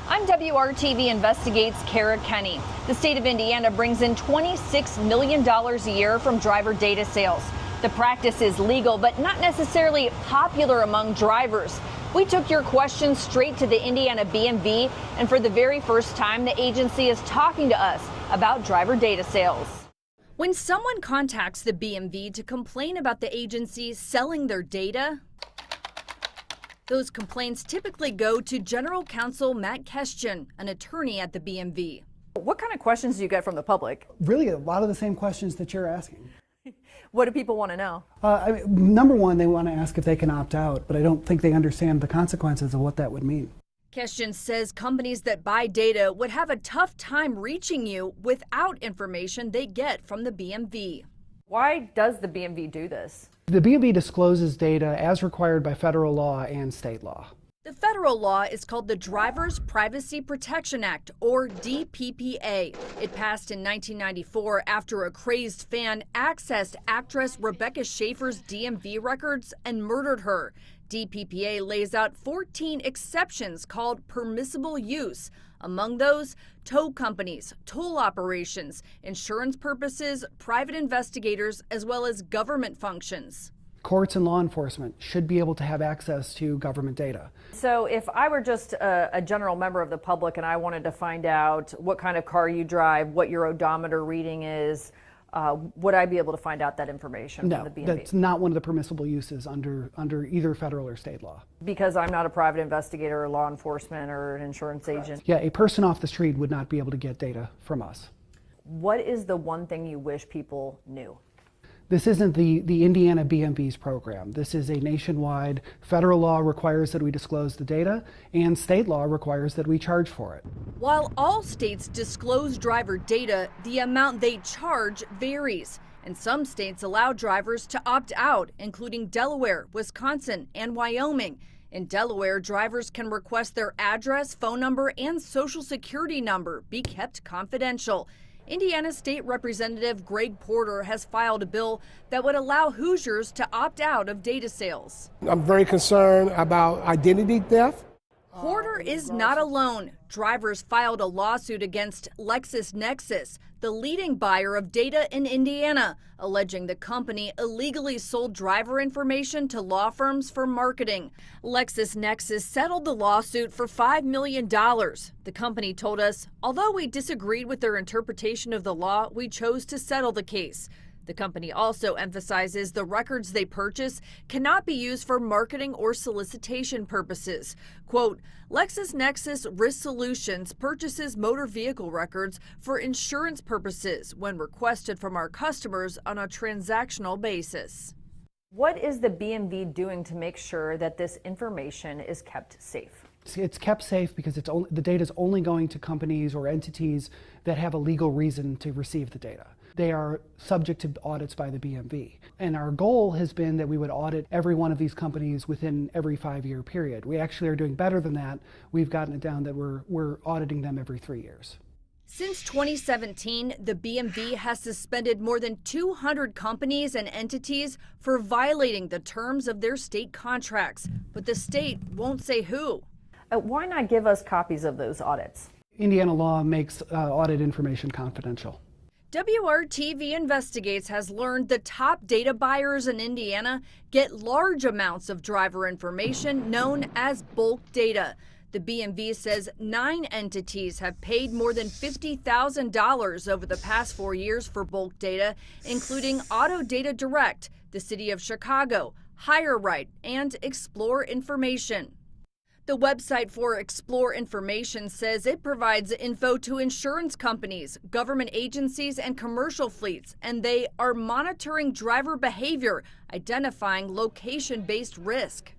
I'm WRTV Investigates Kara Kenny. The state of Indiana brings in $26 million a year from driver data sales. The practice is legal, but not necessarily popular among drivers. We took your questions straight to the Indiana BMV, and for the very first time, the agency is talking to us about driver data sales. When someone contacts the BMV to complain about the agency selling their data, those complaints typically go to General Counsel Matt Kestian, an attorney at the BMV. What kind of questions do you get from the public? Really, a lot of the same questions that you're asking. What do people want to know? Number one, they want to ask if they can opt out, but I don't think they understand the consequences of what that would mean. Kestian says companies that buy data would have a tough time reaching you without information they get from the BMV. Why does the BMV do this? The BMV discloses data as required by federal law and state law. The federal law is called the Driver's Privacy Protection Act, or DPPA. It passed in 1994 after a crazed fan accessed actress Rebecca Schaeffer's DMV records and murdered her. DPPA lays out 14 exceptions called permissible use. Among those, tow companies, toll operations, insurance purposes, private investigators, as well as government functions. Courts and law enforcement should be able to have access to government data. So if I were just a general member of the public and I wanted to find out what kind of car you drive, what your odometer reading is, would I be able to find out that information from the BMV? No, that's not one of the permissible uses under either federal or state law. Because I'm not a private investigator or law enforcement or an insurance agent? Yeah, a person off the street would not be able to get data from us. What is the one thing you wish people knew? This isn't the Indiana BMV's program. This is a nationwide, federal law requires that we disclose the data, and state law requires that we charge for it. While all states disclose driver data, the amount they charge varies. And some states allow drivers to opt out, including Delaware, Wisconsin, and Wyoming. In Delaware, drivers can request their address, phone number, and social security number be kept confidential. Indiana State Representative Greg Porter has filed a bill that would allow Hoosiers to opt out of data sales. I'm very concerned about identity theft. Porter is not alone. Drivers filed a lawsuit against LexisNexis, the leading buyer of data in Indiana, alleging the company illegally sold driver information to law firms for marketing. LexisNexis settled the lawsuit for $5 million. The company told us, although we disagreed with their interpretation of the law, we chose to settle the case. The company also emphasizes the records they purchase cannot be used for marketing or solicitation purposes. Quote, LexisNexis Risk Solutions purchases motor vehicle records for insurance purposes when requested from our customers on a transactional basis. What is the BMV doing to make sure that this information is kept safe? It's kept safe because the data is only going to companies or entities that have a legal reason to receive the data. They are subject to audits by the BMV. And our goal has been that we would audit every one of these companies within every 5-year period. We actually are doing better than that. We've gotten it down that we're auditing them every 3 years. Since 2017, the BMV has suspended more than 200 companies and entities for violating the terms of their state contracts. But the state won't say who. Why not give us copies of those audits? Indiana law makes audit information confidential. WRTV Investigates has learned the top data buyers in Indiana get large amounts of driver information known as bulk data. The BMV says 9 entities have paid more than $50,000 over the past 4 years for bulk data, including Auto Data Direct, the City of Chicago, HireRight, and Explore Information. The website for Explore Information says it provides info to insurance companies, government agencies, and commercial fleets, and they are monitoring driver behavior, identifying location-based risk.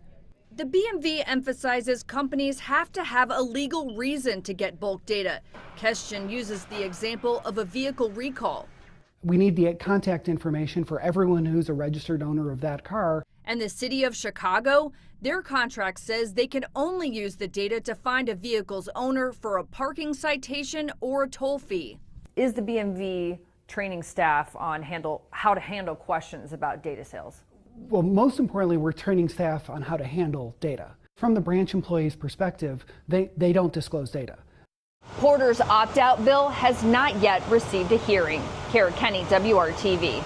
The BMV emphasizes companies have to have a legal reason to get bulk data. Kestian uses the example of a vehicle recall. We need the contact information for everyone who's a registered owner of that car. And the City of Chicago, their contract says they can only use the data to find a vehicle's owner for a parking citation or a toll fee. Is the BMV training staff on how to handle questions about data sales? Well, most importantly, we're training staff on how to handle data. From the branch employee's perspective, they don't disclose data. Porter's opt-out bill has not yet received a hearing. Kara Kenny, WRTV.